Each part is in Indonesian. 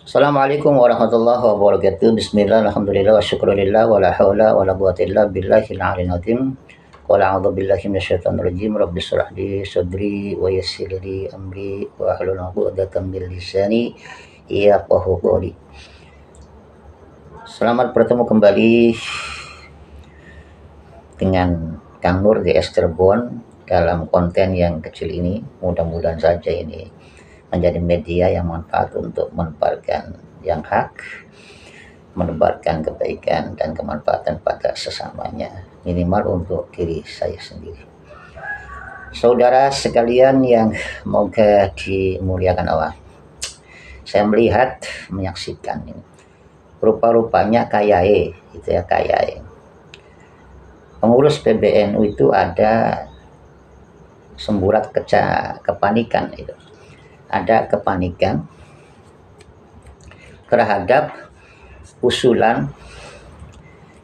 Assalamualaikum warahmatullahi wabarakatuh. Bismillah, alhamdulillah, wa syukurillah, wa la hawla wa la quwwata illa billahil aliyyil azim. Wa a'udzu billahi minasyaitonir rajim. Rabbi shrah li sadri wa yassir li amri wa hlul 'uqdatam min lisani yafqahu qawli. Selamat bertemu kembali dengan Kang Nur di Esterbon dalam konten yang kecil ini. Mudah-mudahan saja ini menjadi media yang manfaat untuk menebarkan yang hak, menebarkan kebaikan dan kemanfaatan pada sesamanya, minimal untuk diri saya sendiri. Saudara sekalian yang moga dimuliakan Allah, saya melihat, menyaksikan ini, rupa-rupanya kayae, gitu ya, kayae. Pengurus PBNU itu ada semburat kepanikan itu. Ada kepanikan terhadap usulan,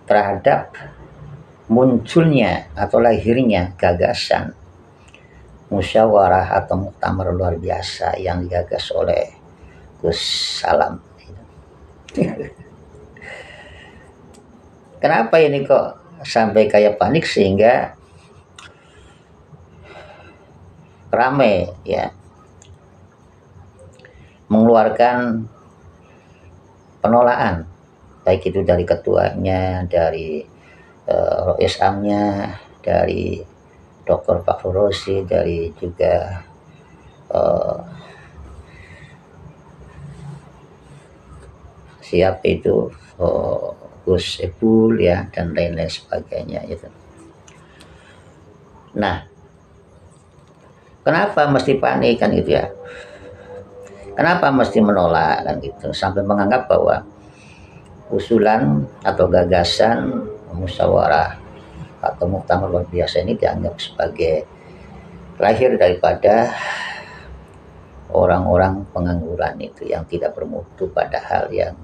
terhadap munculnya atau lahirnya gagasan musyawarah atau muktamar luar biasa yang digagas oleh Gus Salam. Kenapa ini kok sampai kayak panik sehingga ramai ya, mengeluarkan penolakan, baik itu dari ketuanya, dari Rois Amnya, dari Dr. Fakhrul Razi, dari juga siapa itu Gus Epul ya, dan lain-lain sebagainya itu. Nah, kenapa mesti panik kan gitu ya? Kenapa mesti menolak kan gitu, sampai menganggap bahwa usulan atau gagasan musyawarah atau muktamar luar biasa ini dianggap sebagai lahir daripada orang-orang pengangguran itu yang tidak bermutu, padahal yang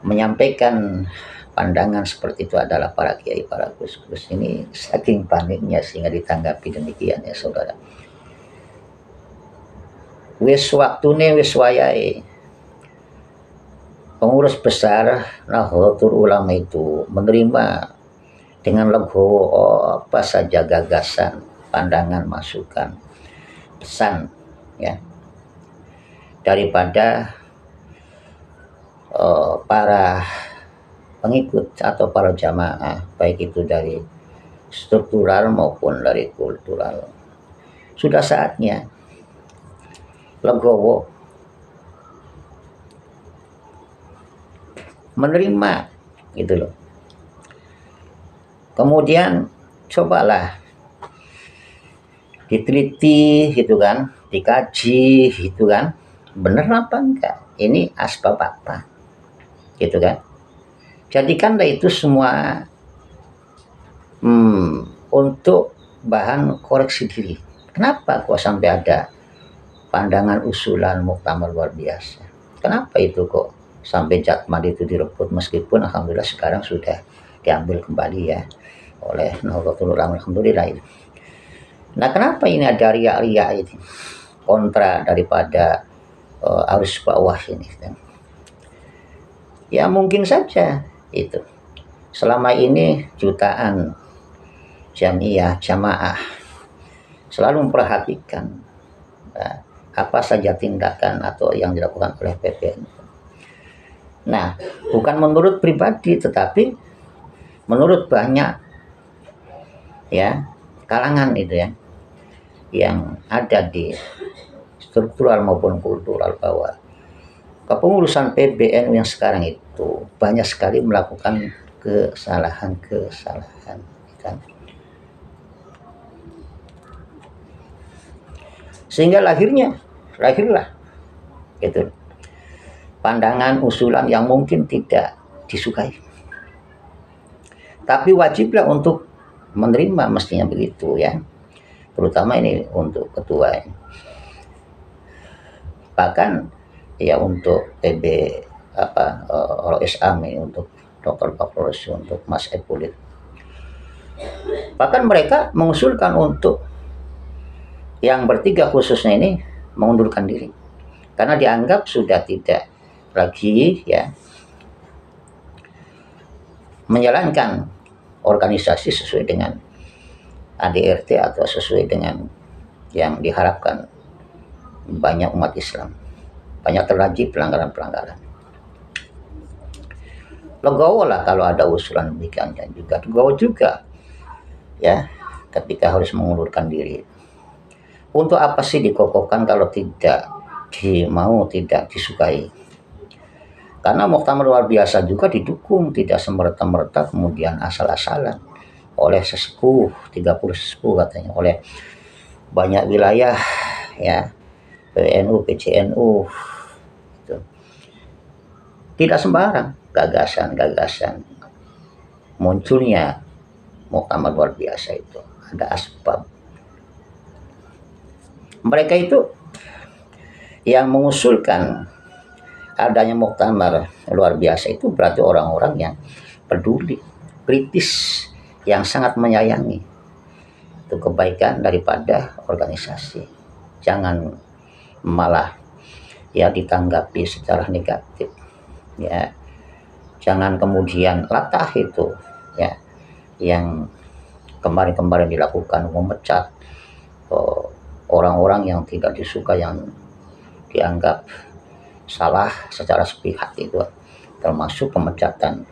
menyampaikan pandangan seperti itu adalah para kiai, para gus-gus. Ini saking paniknya sehingga ditanggapi demikian ya saudara. Wis waktune wis wayahe pengurus besar Nahdlatul Ulama itu menerima dengan legowo apa saja gagasan, pandangan, masukan, pesan ya daripada para pengikut atau para jamaah, baik itu dari struktural maupun dari kultural. Sudah saatnya legowo menerima gitu loh. Kemudian cobalah diteliti gitu kan, dikaji gitu kan, bener apa enggak, ini asbab apa gitu kan. Jadikanlah itu semua untuk bahan koreksi diri. Kenapa kok sampai ada pandangan usulan muktamar luar biasa? Kenapa itu kok sampai Jatmad itu direbut, meskipun alhamdulillah sekarang sudah diambil kembali ya oleh Nahdlatul Ulama, alhamdulillah. Nah, kenapa ini ada riak-riak ini kontra daripada arus bawah ini? Ya mungkin saja itu selama ini jutaan jamaah selalu memperhatikan apa saja tindakan atau yang dilakukan oleh PBNU. Nah, bukan menurut pribadi, tetapi menurut banyak ya kalangan itu ya, yang ada di struktural maupun kultural, bahwa kepengurusan PBNU yang sekarang itu banyak sekali melakukan kesalahan-kesalahan kan. Sehingga lahirlah gitu pandangan usulan yang mungkin tidak disukai, tapi wajiblah untuk menerima, mestinya begitu ya, terutama ini untuk ketua, bahkan ya untuk PB Rois Ami, untuk Dr. Fakhrul Razi, untuk Mas Epul. Bahkan mereka mengusulkan untuk yang bertiga khususnya ini mengundurkan diri, karena dianggap sudah tidak lagi ya menjalankan organisasi sesuai dengan ADRT atau sesuai dengan yang diharapkan banyak umat Islam. Banyak terjadi pelanggaran-pelanggaran. Legowo lah kalau ada usulan demikian, dan juga legowo juga ya ketika harus mengundurkan diri. Untuk apa sih dikokohkan kalau tidak tidak disukai? Karena muktamar luar biasa juga didukung, tidak semerta-merta kemudian asal-asalan oleh sesepuh, 30 sesepuh katanya, oleh banyak wilayah ya, PNU, PCNU, gitu. Tidak sembarang gagasan-gagasan munculnya muktamar luar biasa itu, ada asbab. Mereka itu yang mengusulkan adanya muktamar luar biasa itu berarti orang-orang yang peduli, kritis, yang sangat menyayangi itu kebaikan daripada organisasi. Jangan malah ya ditanggapi secara negatif ya. Jangan kemudian latah itu ya yang kemarin-kemarin dilakukan, memecat orang-orang yang tidak disuka, yang dianggap salah secara sepihak itu, termasuk pemecatan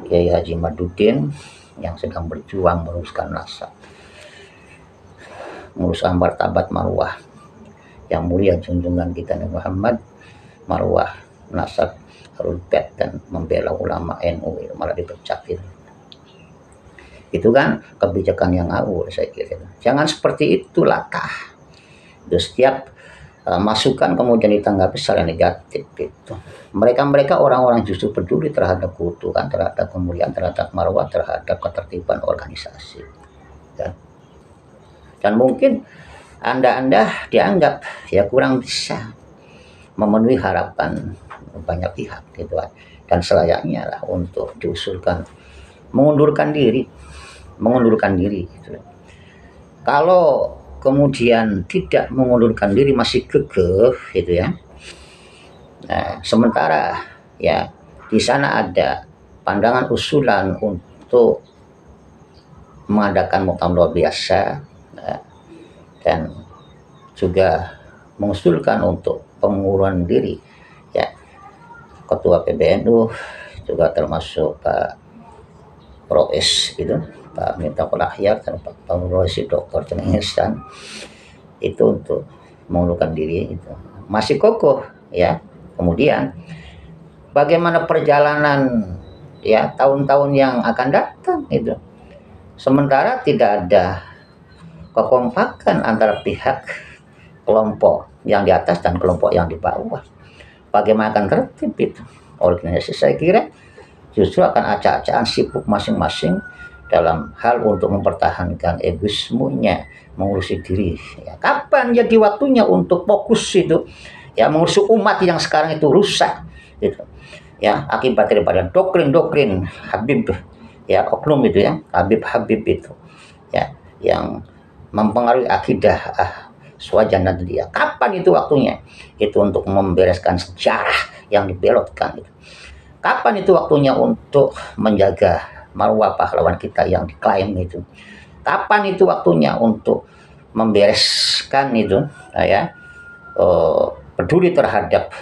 Kiai Haji Madudin yang sedang berjuang meluruskan nasab, meluruskan martabat marwah yang mulia junjungan kita Nabi Muhammad, marwah nasab Harul Bait, dan membela ulama NU, malah dipecat itu. Itu kan kebijakan yang ngawur saya kira. Jangan seperti itu latah. Itu setiap masukan kemudian ditanggapi secara negatif gitu. Mereka orang-orang justru peduli terhadap keutuhan, terhadap kemuliaan, terhadap marwah, terhadap ketertiban organisasi. Dan mungkin Anda dianggap ya kurang bisa memenuhi harapan banyak pihak gitu kan. Dan selayaknya lah untuk diusulkan mengundurkan diri gitu. Kalau kemudian tidak mengundurkan diri, masih kekeh gitu ya. Nah, sementara ya di sana ada pandangan usulan untuk mengadakan muktamar luar biasa dan juga mengusulkan untuk pengunduran diri ya ketua PBNU, juga termasuk Pak Rois gitu, Pak Miftahul Ahyar dan Pak Roisi Dr. Ceneng Ihsan, itu untuk mengundurkan diri itu masih kokoh ya. Kemudian bagaimana perjalanan ya tahun-tahun yang akan datang itu, sementara tidak ada kekompakan antara pihak kelompok yang di atas dan kelompok yang di bawah. Bagaimana akan tertib itu organisasi? Saya kira justru akan acak-acakan sibuk masing-masing dalam hal untuk mempertahankan egoismenya, mengurusi diri. Ya, kapan jadi waktunya untuk fokus itu ya mengurusi umat yang sekarang itu rusak gitu. Ya, akibat daripada doktrin-doktrin Habib ya, oknum itu ya, Habib itu ya, yang mempengaruhi akidah Swajan dan dia. Kapan itu waktunya itu untuk membereskan sejarah yang dibelotkan itu? Kapan itu waktunya untuk menjaga marwah pahlawan kita yang diklaim itu? Kapan itu waktunya untuk membereskan itu ya peduli terhadap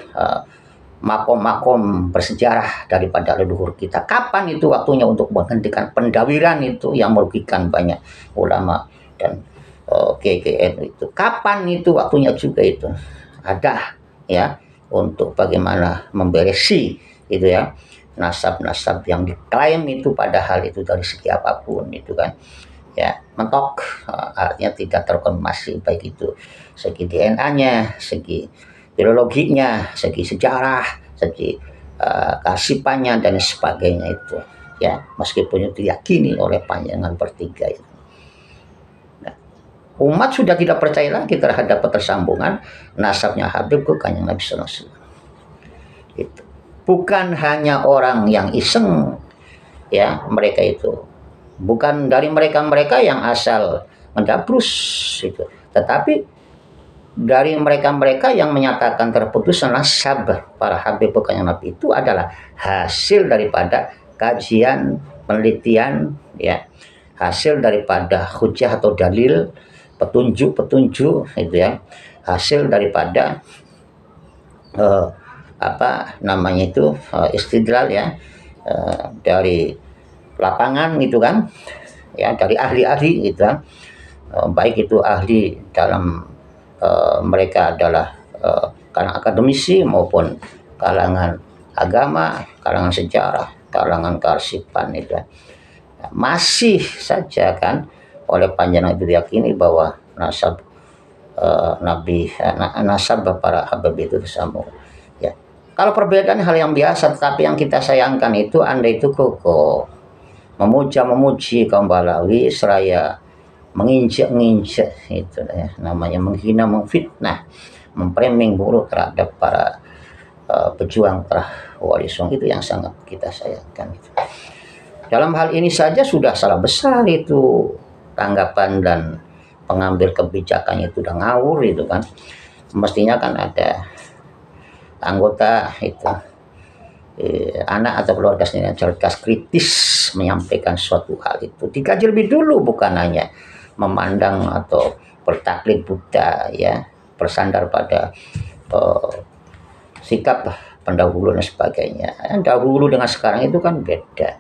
makom-makom bersejarah daripada leluhur kita? Kapan itu waktunya untuk menghentikan pendawiran itu yang merugikan banyak ulama dan KKN itu? Kapan itu waktunya juga itu ada ya untuk bagaimana memberesi itu ya nasab-nasab yang diklaim itu, padahal itu dari segi apapun itu kan ya mentok, artinya tidak terkonfirmasi, baik itu segi DNA-nya, segi biologinya, segi sejarah, segi kearsipannya dan sebagainya itu ya, meskipun itu diyakini oleh panjangan bertiga itu. Umat sudah tidak percaya lagi terhadap ketersambungan nasabnya Habib ke Kanjeng Nabi sallallahu alaihi wasallam. Gitu. Bukan hanya orang yang iseng ya, mereka itu bukan dari mereka yang asal mendabrus itu, tetapi dari mereka-mereka yang menyatakan terputus nasab para habib bukannya Nabi itu adalah hasil daripada kajian, penelitian, ya, hasil daripada hujah atau dalil, petunjuk-petunjuk, itu ya, hasil daripada apa namanya itu istidlal, ya, dari lapangan gitu kan, ya, dari ahli-ahli gitu kan, baik itu ahli dalam mereka adalah kalangan akademisi maupun kalangan agama, kalangan sejarah, kalangan kearsipan itu. Masih saja kan oleh panjenengan itu diyakini bahwa nasab nasab para habib itu bersambung. Ya. Kalau perbedaan hal yang biasa, tetapi yang kita sayangkan itu Anda itu kok memuji kaum Balawi seraya menginjak-injak itu ya, namanya menghina, memfitnah, memframing buruk terhadap para pejuang terah Wali Songo, itu yang sangat kita sayangkan. Dalam hal ini saja sudah salah besar itu tanggapan dan pengambil kebijakannya itu udah ngawur itu kan. Mestinya kan ada anggota itu anak atau keluarga sendiri yang cerdas kritis menyampaikan suatu hal itu dikaji lebih dulu, bukan hanya memandang atau bertaklid Buddha, ya, bersandar pada sikap pendahulu dan sebagainya. Dahulu dengan sekarang itu kan beda,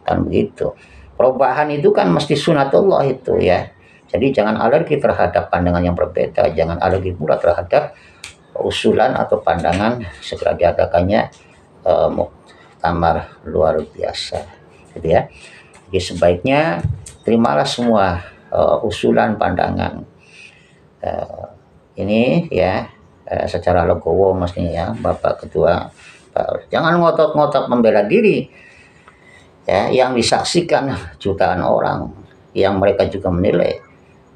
kan begitu. Perubahan itu kan mesti sunatullah itu, ya. Jadi jangan alergi terhadap pandangan yang berbeda, jangan alergi pula terhadap usulan atau pandangan segera diadakannya muktamar luar biasa, gitu ya. Jadi sebaiknya terimalah semua usulan pandangan ini, ya, secara legowo mestinya, ya, Bapak Ketua. Jangan ngotot-ngotot membela diri, ya, yang disaksikan jutaan orang, yang mereka juga menilai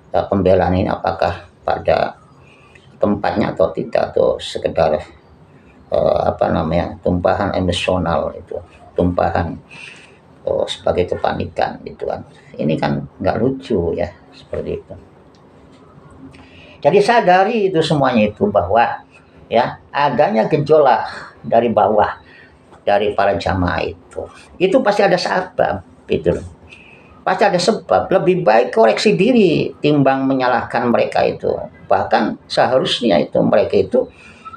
pembelaan ini apakah pada tempatnya atau tidak, atau sekedar apa namanya, tumpahan emosional itu, tumpahan sebagai kepanikan gitu kan. Ini kan nggak lucu, ya, seperti itu. Jadi sadari itu semuanya itu bahwa, ya, adanya gejolak dari bawah dari para jamaah itu pasti ada sebab itu, pasti ada sebab. Lebih baik koreksi diri timbang menyalahkan mereka itu. Bahkan seharusnya itu mereka itu,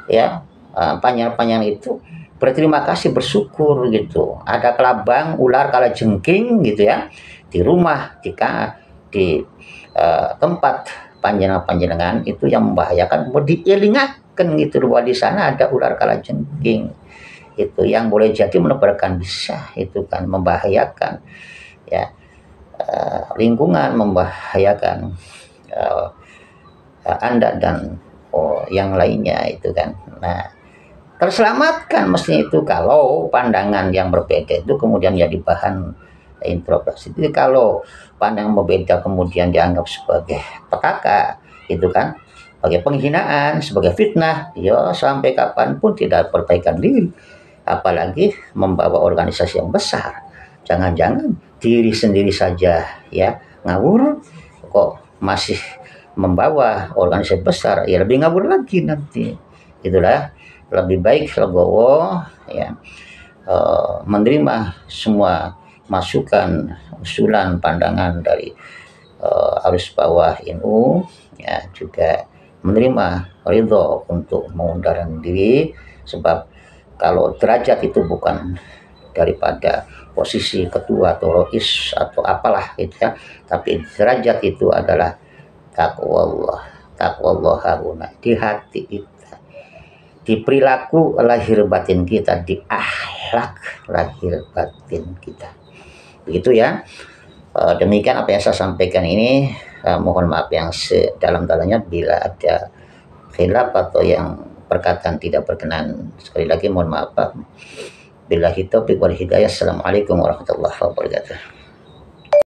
ya, panjang-panjang itu berterima kasih, bersyukur gitu. Ada kelabang ular kala jengking gitu, ya, di rumah, jika di tempat panjenengan itu yang membahayakan, dielingakan gitu bahwa di sana ada ular kala jengking itu yang boleh jadi menebarkan bisa itu kan, membahayakan, ya, lingkungan, membahayakan Anda dan yang lainnya itu kan. Nah, terselamatkan mestinya itu kalau pandangan yang berbeda itu kemudian jadi bahan introspeksi. Jadi kalau pandangan berbeda kemudian dianggap sebagai petaka itu kan, sebagai penghinaan, sebagai fitnah, ya sampai kapanpun tidak perbaikan diri, apalagi membawa organisasi yang besar. Jangan-jangan diri sendiri saja, ya, ngawur, kok masih membawa organisasi besar, ya lebih ngawur lagi nanti. Itulah, lebih baik legowo, ya, menerima semua masukan, usulan, pandangan dari arus bawah NU, ya, juga menerima ridho untuk mengundurkan diri, sebab kalau derajat itu bukan daripada posisi ketua atau rois atau apalah itu, ya, tapi derajat itu adalah takwallah haruna di hati kita, di perilaku lahir batin kita, di akhlak lahir batin kita, begitu, ya. Demikian apa yang saya sampaikan ini. Mohon maaf yang sedalam-dalamnya bila ada khilaf atau yang perkataan tidak berkenan. Sekali lagi mohon maaf. Billahi taufiq wal hidayah. Assalamualaikum warahmatullahi wabarakatuh.